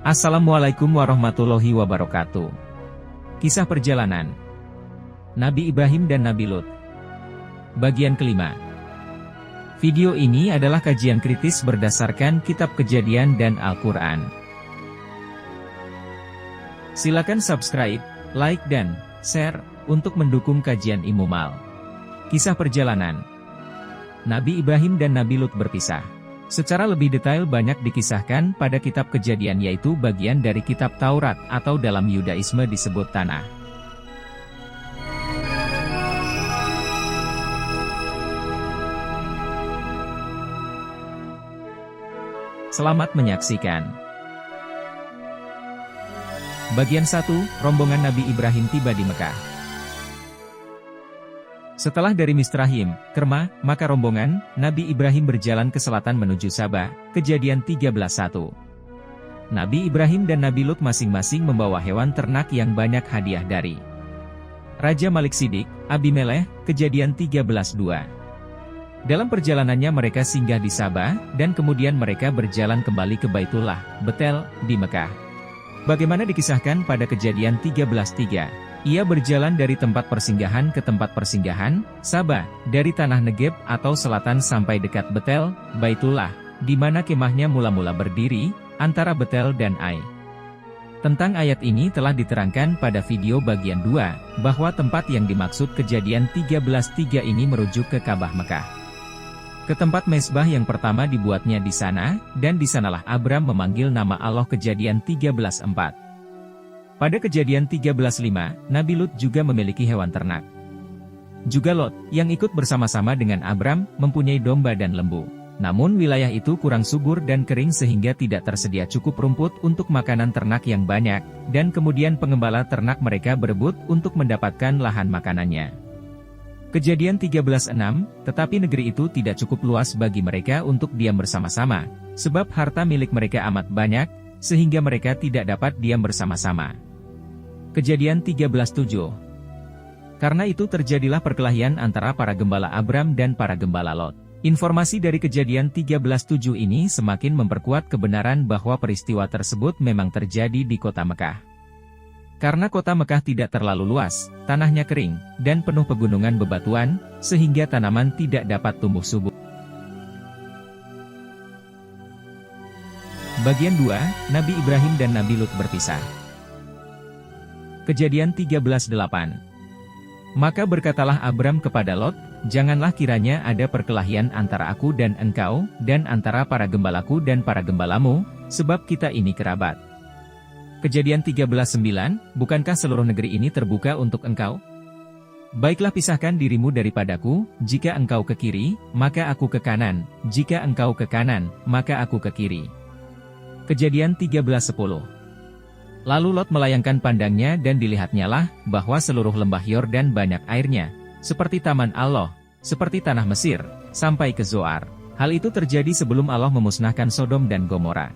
Assalamualaikum warahmatullahi wabarakatuh. Kisah perjalanan Nabi Ibrahim dan Nabi Lut. Bagian kelima. Video ini adalah kajian kritis berdasarkan Kitab Kejadian dan Al-Quran. Silakan subscribe, like dan share untuk mendukung kajian Imumal. Kisah perjalanan Nabi Ibrahim dan Nabi Lut berpisah. Secara lebih detail banyak dikisahkan pada kitab Kejadian, yaitu bagian dari kitab Taurat atau dalam Yudaisme disebut Tanah. Selamat menyaksikan. Bagian 1, rombongan Nabi Ibrahim tiba di Mekah. Setelah dari Misrahim, Kerma, maka rombongan Nabi Ibrahim berjalan ke selatan menuju Sabah. Kejadian 13:1. Nabi Ibrahim dan Nabi Lut masing-masing membawa hewan ternak yang banyak hadiah dari Raja Malik Sidik, Abimelech. Kejadian 13:2. Dalam perjalanannya mereka singgah di Sabah, dan kemudian mereka berjalan kembali ke Baitullah, Betel, di Mekah. Bagaimana dikisahkan pada Kejadian 13:3. Ia berjalan dari tempat persinggahan ke tempat persinggahan, Sabah, dari tanah Negeb atau selatan sampai dekat Betel, Baitullah, di mana kemahnya mula-mula berdiri, antara Betel dan Ai. Tentang ayat ini telah diterangkan pada video bagian 2, bahwa tempat yang dimaksud Kejadian 13:3 ini merujuk ke Ka'bah Mekah. Ke tempat mezbah yang pertama dibuatnya di sana, dan di sanalah Abram memanggil nama Allah. Kejadian 13:4. Pada Kejadian 13:5, Nabi Lut juga memiliki hewan ternak. Juga Lot, yang ikut bersama-sama dengan Abram, mempunyai domba dan lembu. Namun wilayah itu kurang subur dan kering sehingga tidak tersedia cukup rumput untuk makanan ternak yang banyak, dan kemudian pengembala ternak mereka berebut untuk mendapatkan lahan makanannya. Kejadian 13:6, tetapi negeri itu tidak cukup luas bagi mereka untuk diam bersama-sama, sebab harta milik mereka amat banyak, sehingga mereka tidak dapat diam bersama-sama. Kejadian 13:7. Karena itu terjadilah perkelahian antara para gembala Abram dan para gembala Lot. Informasi dari Kejadian 13:7 ini semakin memperkuat kebenaran bahwa peristiwa tersebut memang terjadi di kota Mekah. Karena kota Mekah tidak terlalu luas, tanahnya kering, dan penuh pegunungan bebatuan, sehingga tanaman tidak dapat tumbuh subur. Bagian 2, Nabi Ibrahim dan Nabi Lut berpisah. Kejadian 13:8. Maka berkatalah Abram kepada Lot, janganlah kiranya ada perkelahian antara aku dan engkau, dan antara para gembalaku dan para gembalamu, sebab kita ini kerabat. Kejadian 13:9, bukankah seluruh negeri ini terbuka untuk engkau? Baiklah pisahkan dirimu daripadaku, jika engkau ke kiri, maka aku ke kanan, jika engkau ke kanan, maka aku ke kiri. Kejadian 13:10. Lalu Lot melayangkan pandangnya dan dilihatnyalah, bahwa seluruh lembah Yordan banyak airnya, seperti taman Allah, seperti tanah Mesir, sampai ke Zoar. Hal itu terjadi sebelum Allah memusnahkan Sodom dan Gomora.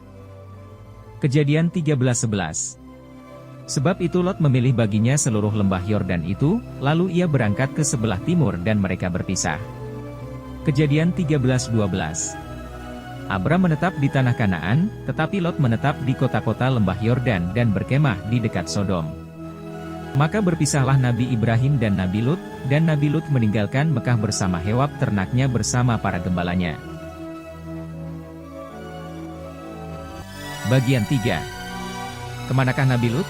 Kejadian 13:11. Sebab itu Lot memilih baginya seluruh lembah Yordan itu, lalu ia berangkat ke sebelah timur dan mereka berpisah. Kejadian 13:12. Abram menetap di tanah Kanaan, tetapi Lot menetap di kota-kota lembah Yordan dan berkemah di dekat Sodom. Maka berpisahlah Nabi Ibrahim dan Nabi Lut, dan Nabi Lut meninggalkan Mekah bersama hewan ternaknya bersama para gembalanya. Bagian 3. Kemanakah Nabi Lut?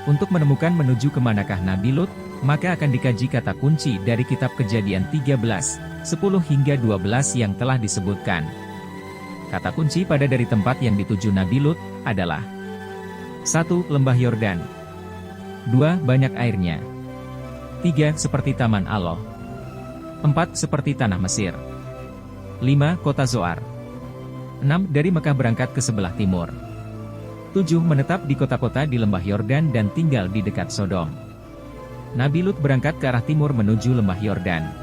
Untuk menemukan menuju kemanakah Nabi Lut, maka akan dikaji kata kunci dari kitab Kejadian 13:10 hingga 12 yang telah disebutkan. Kata kunci pada dari tempat yang dituju Nabi Lut adalah 1. Lembah Yordan. 2. Banyak airnya. 3. Seperti taman Allah. 4. Seperti tanah Mesir. 5. Kota Zoar. 6. Dari Mekah berangkat ke sebelah timur. 7. Menetap di kota-kota di lembah Yordan dan tinggal di dekat Sodom. Nabi Lut berangkat ke arah timur menuju lembah Yordan.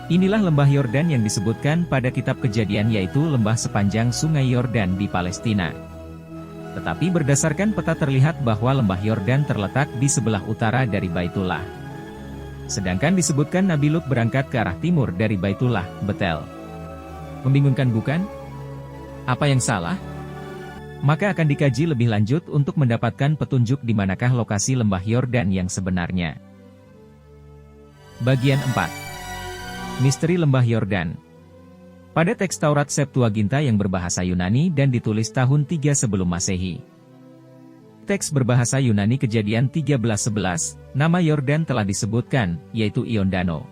Inilah lembah Yordan yang disebutkan pada kitab Kejadian, yaitu lembah sepanjang sungai Yordan di Palestina. Tetapi berdasarkan peta terlihat bahwa lembah Yordan terletak di sebelah utara dari Baitullah. Sedangkan disebutkan Nabi Lut berangkat ke arah timur dari Baitullah, Betel. Membingungkan bukan? Apa yang salah? Maka akan dikaji lebih lanjut untuk mendapatkan petunjuk di manakah lokasi lembah Yordan yang sebenarnya. Bagian 4. Misteri Lembah Yordan. Pada teks Taurat Septuaginta yang berbahasa Yunani dan ditulis tahun 3 sebelum Masehi. Teks berbahasa Yunani Kejadian 13:11, nama Yordan telah disebutkan, yaitu Iondano.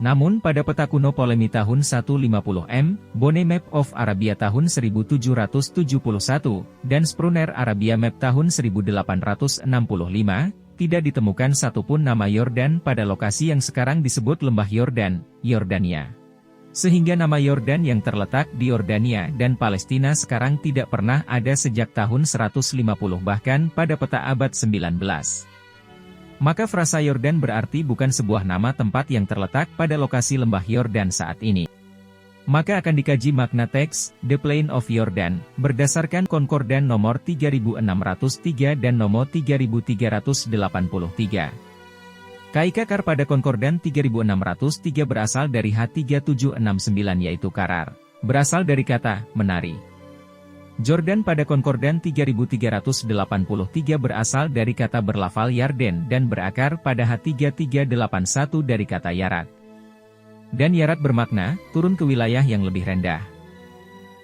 Namun pada peta kuno Ptolemy tahun 150 Bonne Map of Arabia tahun 1771, dan Spruner Arabia Map tahun 1865, tidak ditemukan satupun nama Yordan pada lokasi yang sekarang disebut Lembah Yordan, Yordania. Sehingga nama Yordan yang terletak di Yordania dan Palestina sekarang tidak pernah ada sejak tahun 150 bahkan pada peta abad 19. Maka frasa Yordan berarti bukan sebuah nama tempat yang terletak pada lokasi lembah Yordan saat ini. Maka akan dikaji makna teks, The Plain of Yordan, berdasarkan konkordan nomor 3603 dan nomor 3383. Kaikakar pada konkordan 3603 berasal dari H3769 yaitu karar, berasal dari kata, menari. Jordan pada konkordan 3383 berasal dari kata berlafal Yarden dan berakar pada H3381 dari kata yarat. Dan yarat bermakna, turun ke wilayah yang lebih rendah.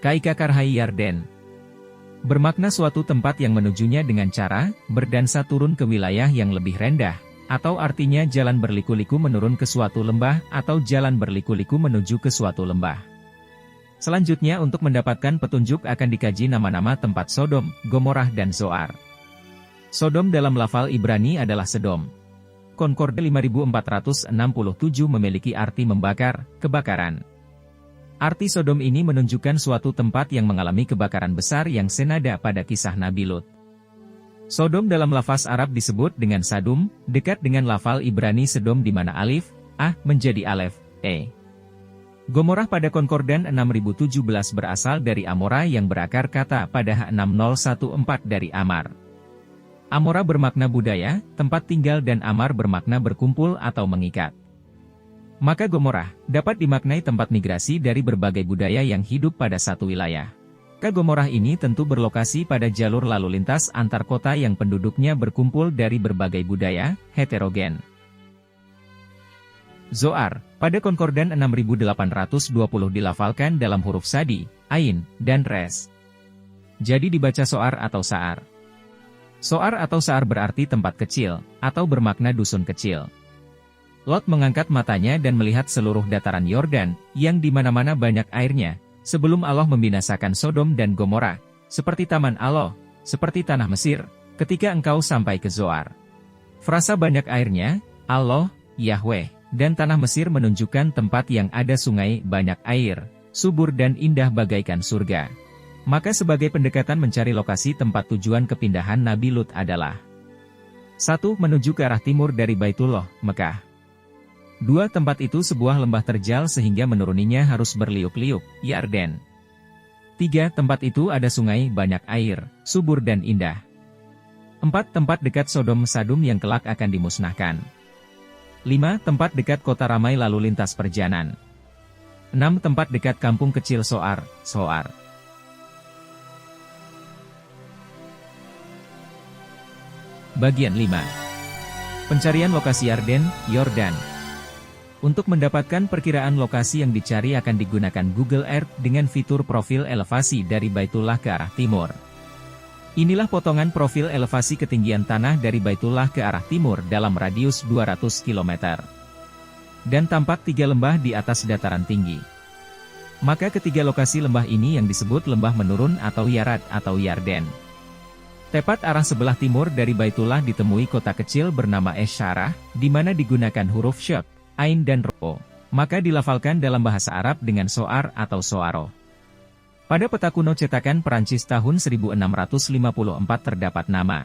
Kaikakar Hai Yarden bermakna suatu tempat yang menujunya dengan cara, berdansa turun ke wilayah yang lebih rendah. Atau artinya jalan berliku-liku menurun ke suatu lembah, atau jalan berliku-liku menuju ke suatu lembah. Selanjutnya untuk mendapatkan petunjuk akan dikaji nama-nama tempat Sodom, Gomorrah dan Zoar. Sodom dalam lafal Ibrani adalah Sedom. Konkordan 5467 memiliki arti membakar, kebakaran. Arti Sodom ini menunjukkan suatu tempat yang mengalami kebakaran besar yang senada pada kisah Nabi Lut. Sodom dalam lafaz Arab disebut dengan Sadum, dekat dengan lafal Ibrani Sedom di mana alif, menjadi alef, e. Gomorrah pada konkordan 6017 berasal dari Amora yang berakar kata pada H6014 dari Amar. Amora bermakna budaya, tempat tinggal dan Amar bermakna berkumpul atau mengikat. Maka Gomorrah dapat dimaknai tempat migrasi dari berbagai budaya yang hidup pada satu wilayah. Gomorrah ini tentu berlokasi pada jalur lalu lintas antar kota yang penduduknya berkumpul dari berbagai budaya, heterogen. Zoar, pada konkordan 6820 dilafalkan dalam huruf sadi, ain, dan res. Jadi dibaca soar atau saar. Soar atau saar berarti tempat kecil, atau bermakna dusun kecil. Lot mengangkat matanya dan melihat seluruh dataran Yordan, yang di mana-mana banyak airnya, sebelum Allah membinasakan Sodom dan Gomorrah, seperti taman Allah, seperti tanah Mesir, ketika engkau sampai ke Zoar. Frasa banyak airnya, Allah, Yahweh, dan tanah Mesir menunjukkan tempat yang ada sungai banyak air, subur dan indah bagaikan surga. Maka sebagai pendekatan mencari lokasi tempat tujuan kepindahan Nabi Lut adalah 1. Menuju ke arah timur dari Baitullah, Mekah. 2. Tempat itu sebuah lembah terjal sehingga menuruninya harus berliuk-liuk, Yarden. 3. Tempat itu ada sungai banyak air, subur dan indah. 4. Tempat dekat Sodom Sadum yang kelak akan dimusnahkan. 5. Tempat dekat kota ramai lalu lintas perjalanan. 6. Tempat dekat kampung kecil Soar. Bagian 5. Pencarian lokasi Yarden, Yordan. Untuk mendapatkan perkiraan lokasi yang dicari akan digunakan Google Earth dengan fitur profil elevasi dari Baitullah ke arah timur. Inilah potongan profil elevasi ketinggian tanah dari Baitullah ke arah timur dalam radius 200 km. Dan tampak 3 lembah di atas dataran tinggi. Maka ketiga lokasi lembah ini yang disebut lembah menurun atau Yarat atau Yarden. Tepat arah sebelah timur dari Baitullah ditemui kota kecil bernama Esyarah, di mana digunakan huruf syad, ain dan ro, maka dilafalkan dalam bahasa Arab dengan soar atau soaro. Pada peta kuno cetakan Perancis tahun 1654 terdapat nama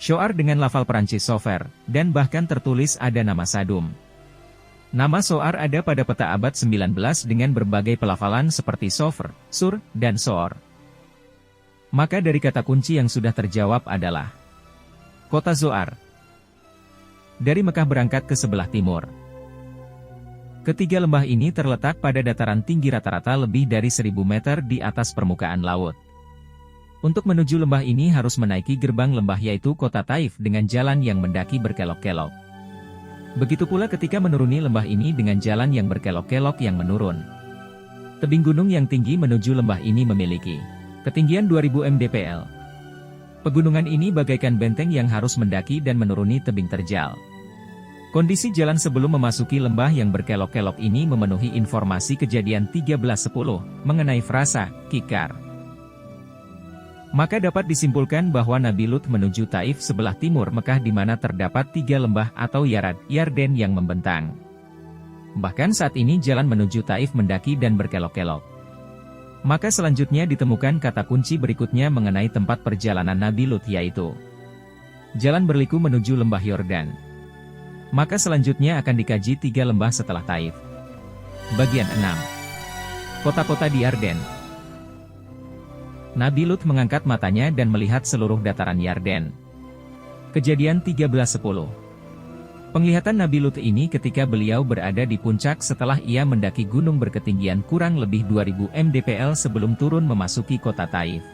Soar dengan lafal Perancis Sofer, dan bahkan tertulis ada nama Sadum. Nama Soar ada pada peta abad 19 dengan berbagai pelafalan seperti Sofer, Sur, dan Soor. Maka dari kata kunci yang sudah terjawab adalah kota Zoar. Dari Mekah berangkat ke sebelah timur. Ketiga lembah ini terletak pada dataran tinggi rata-rata lebih dari 1000 meter di atas permukaan laut. Untuk menuju lembah ini harus menaiki gerbang lembah yaitu kota Taif dengan jalan yang mendaki berkelok-kelok. Begitu pula ketika menuruni lembah ini dengan jalan yang berkelok-kelok yang menurun. Tebing gunung yang tinggi menuju lembah ini memiliki ketinggian 2000 mdpl. Pegunungan ini bagaikan benteng yang harus mendaki dan menuruni tebing terjal. Kondisi jalan sebelum memasuki lembah yang berkelok-kelok ini memenuhi informasi kejadian 13:10 mengenai frasa kikar. Maka dapat disimpulkan bahwa Nabi Lut menuju Taif sebelah timur Mekah di mana terdapat 3 lembah atau Yarden yang membentang. Bahkan saat ini jalan menuju Taif mendaki dan berkelok-kelok. Maka selanjutnya ditemukan kata kunci berikutnya mengenai tempat perjalanan Nabi Lut yaitu jalan berliku menuju lembah Yordan. Maka selanjutnya akan dikaji 3 lembah setelah Taif. Bagian 6. Kota-kota di Yarden. Nabi Lut mengangkat matanya dan melihat seluruh dataran Yarden. Kejadian 13:10. Penglihatan Nabi Lut ini ketika beliau berada di puncak setelah ia mendaki gunung berketinggian kurang lebih 2000 mdpl sebelum turun memasuki kota Taif.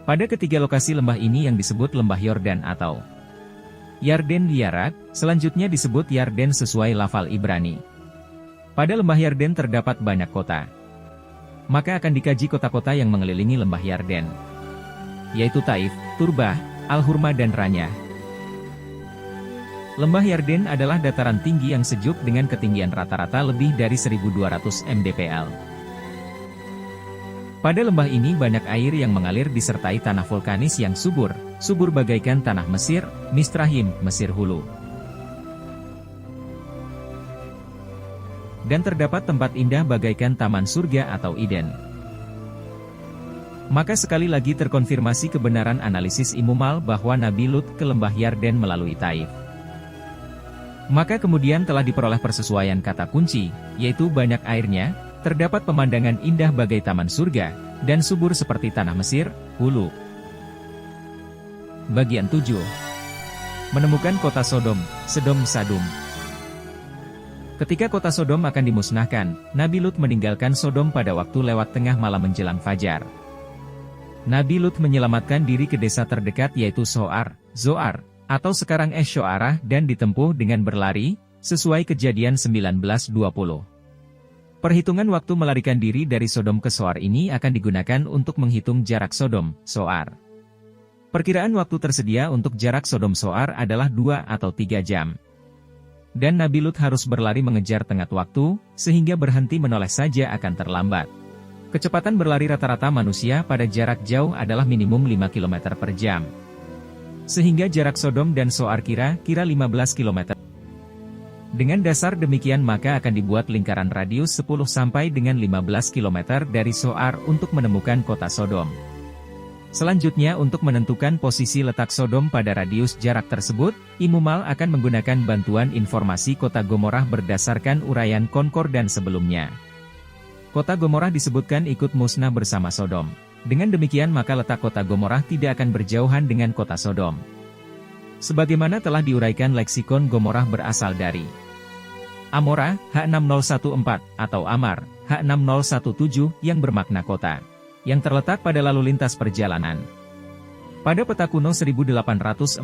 Pada ketiga lokasi lembah ini yang disebut lembah Yordan atau Yarden Liarat, selanjutnya disebut Yarden sesuai lafal Ibrani. Pada lembah Yarden terdapat banyak kota. Maka akan dikaji kota-kota yang mengelilingi lembah Yarden, yaitu Taif, Turbah, Al-Hurma dan Ranya. Lembah Yarden adalah dataran tinggi yang sejuk dengan ketinggian rata-rata lebih dari 1200 mdpl. Pada lembah ini banyak air yang mengalir disertai tanah vulkanis yang subur bagaikan tanah Mesir, Misrahim, Mesir Hulu. Dan terdapat tempat indah bagaikan taman surga atau Eden. Maka sekali lagi terkonfirmasi kebenaran analisis Imumal bahwa Nabi Lut ke lembah Yarden melalui Taif. Maka kemudian telah diperoleh persesuaian kata kunci, yaitu banyak airnya, terdapat pemandangan indah bagai taman surga, dan subur seperti tanah Mesir, Hulu. Bagian 7. Menemukan kota Sodom, Sadum. Ketika kota Sodom akan dimusnahkan, Nabi Lut meninggalkan Sodom pada waktu lewat tengah malam menjelang fajar. Nabi Lut menyelamatkan diri ke desa terdekat yaitu Zoar, atau sekarang Shoarah dan ditempuh dengan berlari, sesuai kejadian 19:20. Perhitungan waktu melarikan diri dari Sodom ke Zoar ini akan digunakan untuk menghitung jarak Sodom, Zoar. Perkiraan waktu tersedia untuk jarak Sodom Zoar adalah 2 atau 3 jam. Dan Nabi Lut harus berlari mengejar tenggat waktu, sehingga berhenti menoleh saja akan terlambat. Kecepatan berlari rata-rata manusia pada jarak jauh adalah minimum 5 km per jam. Sehingga jarak Sodom dan Zoar kira-kira 15 km. Dengan dasar demikian maka akan dibuat lingkaran radius 10 sampai dengan 15 km dari Zoar untuk menemukan kota Sodom. Selanjutnya untuk menentukan posisi letak Sodom pada radius jarak tersebut, Imumal akan menggunakan bantuan informasi kota Gomorrah berdasarkan uraian konkordan sebelumnya. Kota Gomorrah disebutkan ikut musnah bersama Sodom. Dengan demikian maka letak kota Gomorrah tidak akan berjauhan dengan kota Sodom. Sebagaimana telah diuraikan leksikon Gomorrah berasal dari Amora, H6014, atau Amar, H6017 yang bermakna kota yang terletak pada lalu lintas perjalanan. Pada peta kuno 1843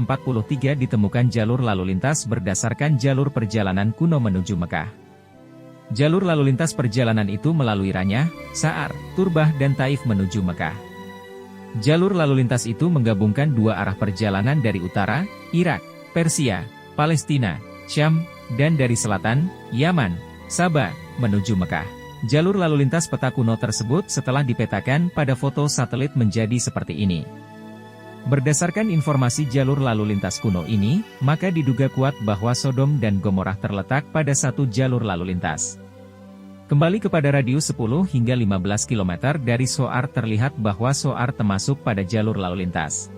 ditemukan jalur lalu lintas berdasarkan jalur perjalanan kuno menuju Mekah. Jalur lalu lintas perjalanan itu melalui Ranya, Sa'ar, Turbah dan Taif menuju Mekah. Jalur lalu lintas itu menggabungkan 2 arah perjalanan dari utara, Irak, Persia, Palestina, Syam, dan dari selatan, Yaman, Sabah, menuju Mekah. Jalur lalu lintas peta kuno tersebut setelah dipetakan pada foto satelit menjadi seperti ini. Berdasarkan informasi jalur lalu lintas kuno ini, maka diduga kuat bahwa Sodom dan Gomorrah terletak pada satu jalur lalu lintas. Kembali kepada radius 10 hingga 15 km dari Zoar terlihat bahwa Zoar termasuk pada jalur lalu lintas.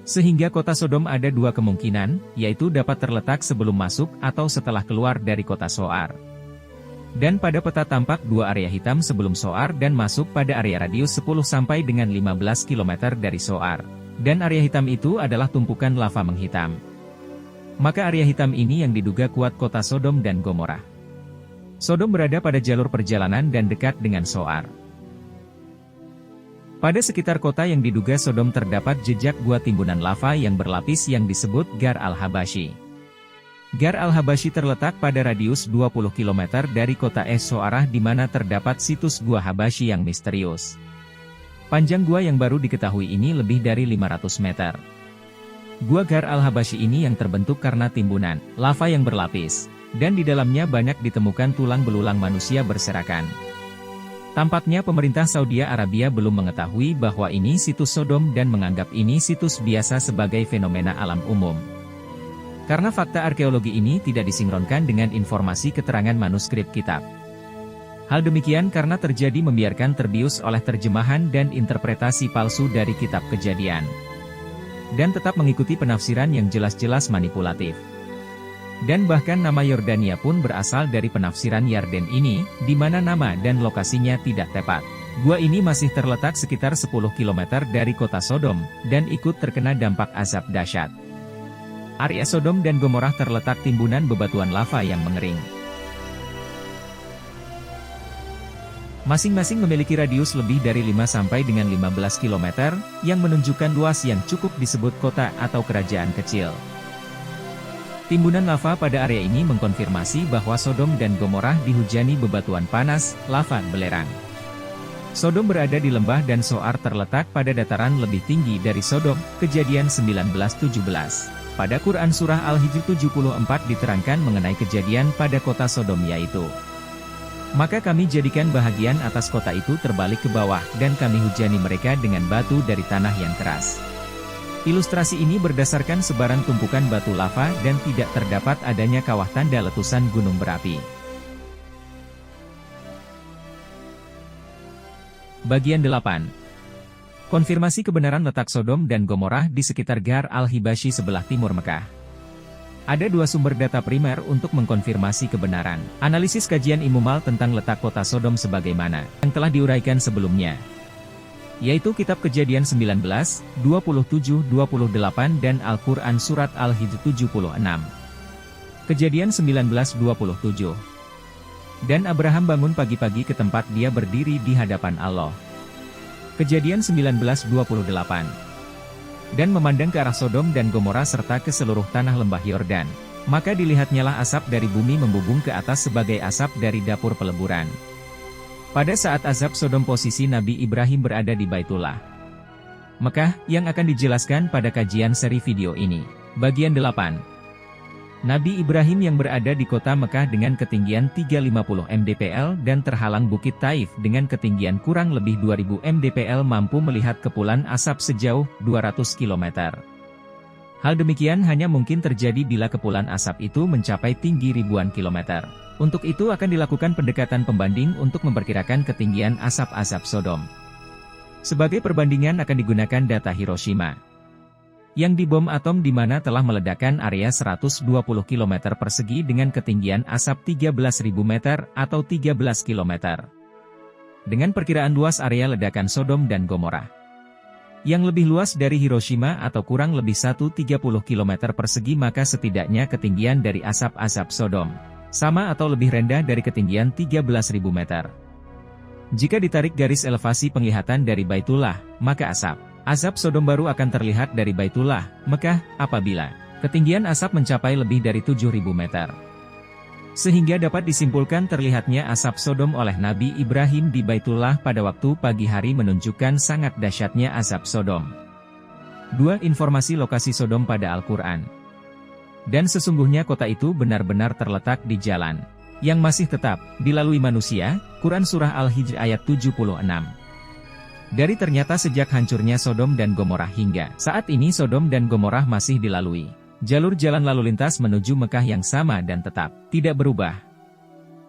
Sehingga kota Sodom ada 2 kemungkinan, yaitu dapat terletak sebelum masuk atau setelah keluar dari kota Zoar. Dan pada peta tampak 2 area hitam sebelum Zoar dan masuk pada area radius 10 sampai dengan 15 km dari Zoar. Dan area hitam itu adalah tumpukan lava menghitam. Maka area hitam ini yang diduga kuat kota Sodom dan Gomorrah. Sodom berada pada jalur perjalanan dan dekat dengan Zoar. Pada sekitar kota yang diduga Sodom terdapat jejak gua timbunan lava yang berlapis yang disebut Gar al-Habashi. Gar al-Habashi terletak pada radius 20 km dari kota Es-Zoarah di mana terdapat situs gua Habashi yang misterius. Panjang gua yang baru diketahui ini lebih dari 500 meter. Gua Gar al-Habashi ini yang terbentuk karena timbunan lava yang berlapis, dan di dalamnya banyak ditemukan tulang belulang manusia berserakan. Tampaknya pemerintah Saudi Arabia belum mengetahui bahwa ini situs Sodom dan menganggap ini situs biasa sebagai fenomena alam umum. Karena fakta arkeologi ini tidak disinkronkan dengan informasi keterangan manuskrip kitab. Hal demikian karena terjadi membiarkan terbius oleh terjemahan dan interpretasi palsu dari kitab Kejadian. Dan tetap mengikuti penafsiran yang jelas-jelas manipulatif. Dan bahkan nama Yordania pun berasal dari penafsiran Yarden ini, di mana nama dan lokasinya tidak tepat. Gua ini masih terletak sekitar 10 km dari kota Sodom, dan ikut terkena dampak azab dahsyat. Area Sodom dan Gomorrah terletak timbunan bebatuan lava yang mengering. Masing-masing memiliki radius lebih dari 5 sampai dengan 15 km, yang menunjukkan luas yang cukup disebut kota atau kerajaan kecil. Timbunan lava pada area ini mengkonfirmasi bahwa Sodom dan Gomorrah dihujani bebatuan panas, lava belerang. Sodom berada di lembah dan Zoar terletak pada dataran lebih tinggi dari Sodom, Kejadian 19:17. Pada Quran Surah Al-Hijr 74 diterangkan mengenai kejadian pada kota Sodom yaitu, maka kami jadikan bahagian atas kota itu terbalik ke bawah dan kami hujani mereka dengan batu dari tanah yang keras. Ilustrasi ini berdasarkan sebaran tumpukan batu lava dan tidak terdapat adanya kawah tanda letusan gunung berapi. Bagian 8. Konfirmasi kebenaran letak Sodom dan Gomorrah di sekitar Gar al-Habashi sebelah timur Mekah. Ada dua sumber data primer untuk mengkonfirmasi kebenaran. Analisis kajian Imumal tentang letak kota Sodom sebagaimana yang telah diuraikan sebelumnya, yaitu Kitab Kejadian 19, 27, 28 dan Al-Quran Surat Al-Hijr 76. Kejadian 19:27. Dan Abraham bangun pagi-pagi ke tempat dia berdiri di hadapan Allah. Kejadian 19:28. Dan memandang ke arah Sodom dan Gomorrah serta ke seluruh tanah lembah Yordan. Maka dilihatnyalah asap dari bumi membubung ke atas sebagai asap dari dapur peleburan. Pada saat azab Sodom posisi Nabi Ibrahim berada di Baitullah Mekah, yang akan dijelaskan pada kajian seri video ini. Bagian 8. Nabi Ibrahim yang berada di kota Mekah dengan ketinggian 350 mdpl dan terhalang Bukit Taif dengan ketinggian kurang lebih 2000 mdpl mampu melihat kepulan asap sejauh 200 km. Hal demikian hanya mungkin terjadi bila kepulan asap itu mencapai tinggi ribuan kilometer. Untuk itu akan dilakukan pendekatan pembanding untuk memperkirakan ketinggian asap-asap Sodom. Sebagai perbandingan akan digunakan data Hiroshima yang dibom atom di mana telah meledakkan area 120 km persegi dengan ketinggian asap 13.000 meter atau 13 km. Dengan perkiraan luas area ledakan Sodom dan Gomorrah yang lebih luas dari Hiroshima atau kurang lebih 130 km persegi, maka setidaknya ketinggian dari asap-asap Sodom sama atau lebih rendah dari ketinggian 13.000 meter. Jika ditarik garis elevasi penglihatan dari Baitullah, maka asap Sodom baru akan terlihat dari Baitullah Mekah apabila ketinggian asap mencapai lebih dari 7.000 meter. Sehingga dapat disimpulkan terlihatnya asap Sodom oleh Nabi Ibrahim di Baitullah pada waktu pagi hari menunjukkan sangat dahsyatnya asap Sodom. 2. Informasi lokasi Sodom pada Al-Quran. Dan sesungguhnya kota itu benar-benar terletak di jalan yang masih tetap dilalui manusia. Quran Surah Al-Hijr ayat 76. Dari ternyata sejak hancurnya Sodom dan Gomorrah hingga saat ini Sodom dan Gomorrah masih dilalui jalur jalan lalu lintas menuju Mekah yang sama dan tetap tidak berubah.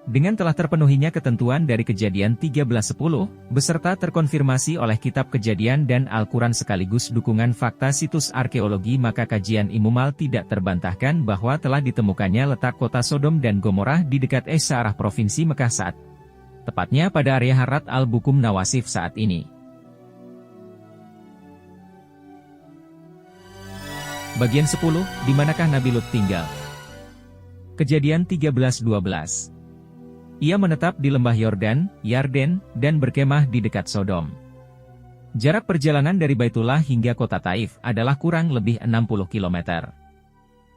Dengan telah terpenuhinya ketentuan dari Kejadian 13:10, beserta terkonfirmasi oleh Kitab Kejadian dan Al-Quran sekaligus dukungan fakta situs arkeologi, maka kajian Imumal tidak terbantahkan bahwa telah ditemukannya letak kota Sodom dan Gomorrah di dekat Es-Zoarah Provinsi Mekah saat tepatnya pada area Harat Al-Bukum Nawasif saat ini. Bagian 10, di manakah Nabi Lut tinggal? Kejadian 13:12. Ia menetap di lembah Yordan, Yarden, dan berkemah di dekat Sodom. Jarak perjalanan dari Baitullah hingga kota Taif adalah kurang lebih 60 km.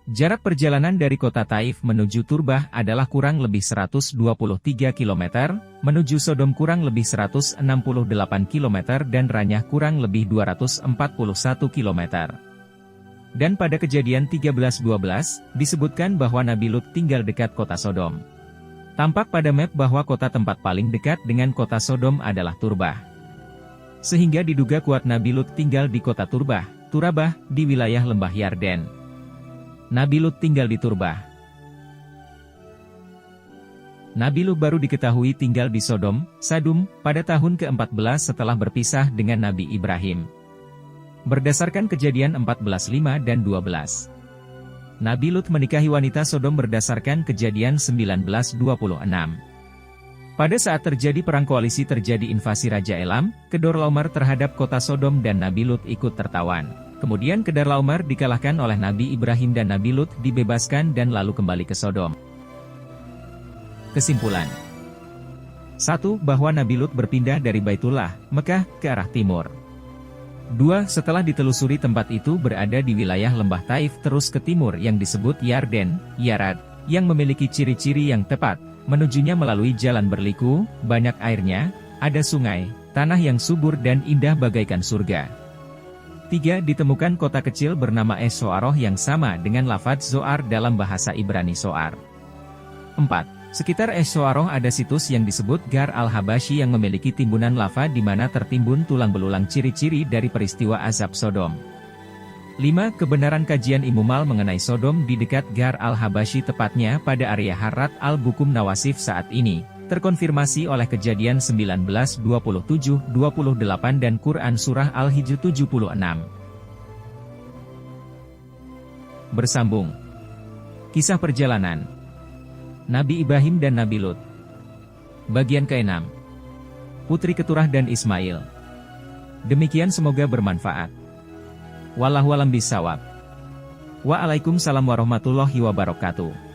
Jarak perjalanan dari kota Taif menuju Turbah adalah kurang lebih 123 km, menuju Sodom kurang lebih 168 km dan Ranyah kurang lebih 241 km. Dan pada Kejadian 13:12, disebutkan bahwa Nabi Lut tinggal dekat kota Sodom. Tampak pada map bahwa kota tempat paling dekat dengan kota Sodom adalah Turbah. Sehingga diduga kuat Nabi Lut tinggal di kota Turbah, Turabah, di wilayah lembah Yarden. Nabi Lut tinggal di Turbah. Nabi Lut baru diketahui tinggal di Sodom, Sadum, pada tahun ke-14 setelah berpisah dengan Nabi Ibrahim. Berdasarkan Kejadian 14:5 dan 12. Nabi Lut menikahi wanita Sodom berdasarkan Kejadian 19:26. Pada saat terjadi perang koalisi terjadi invasi Raja Elam, Kedorlaomer terhadap kota Sodom dan Nabi Lut ikut tertawan. Kemudian Kedorlaomer dikalahkan oleh Nabi Ibrahim dan Nabi Lut dibebaskan dan lalu kembali ke Sodom. Kesimpulan 1. Bahwa Nabi Lut berpindah dari Baitullah, Mekah, ke arah timur. 2. Setelah ditelusuri tempat itu berada di wilayah lembah Taif terus ke timur yang disebut Yarden, Yarad, yang memiliki ciri-ciri yang tepat, menujunya melalui jalan berliku, banyak airnya, ada sungai, tanah yang subur dan indah bagaikan surga. 3. Ditemukan kota kecil bernama Es-Soaroh yang sama dengan lafadz Zoar dalam bahasa Ibrani Soar. 4. Sekitar Es-Soaroh ada situs yang disebut Gar Al-Habashi yang memiliki timbunan lava di mana tertimbun tulang belulang ciri-ciri dari peristiwa azab Sodom. 5. Kebenaran kajian Imumal mengenai Sodom di dekat Gar Al-Habashi tepatnya pada area Harat Al-Bukum Nawasif saat ini, terkonfirmasi oleh Kejadian 19:27-28 dan Quran Surah Al-Hijr 76. Bersambung. Kisah perjalanan Nabi Ibrahim dan Nabi Lut. Bagian ke-6. Putri Keturah dan Ismail. Demikian semoga bermanfaat. Wallahu a'lam bishawab. Waalaikumsalam warahmatullahi wabarakatuh.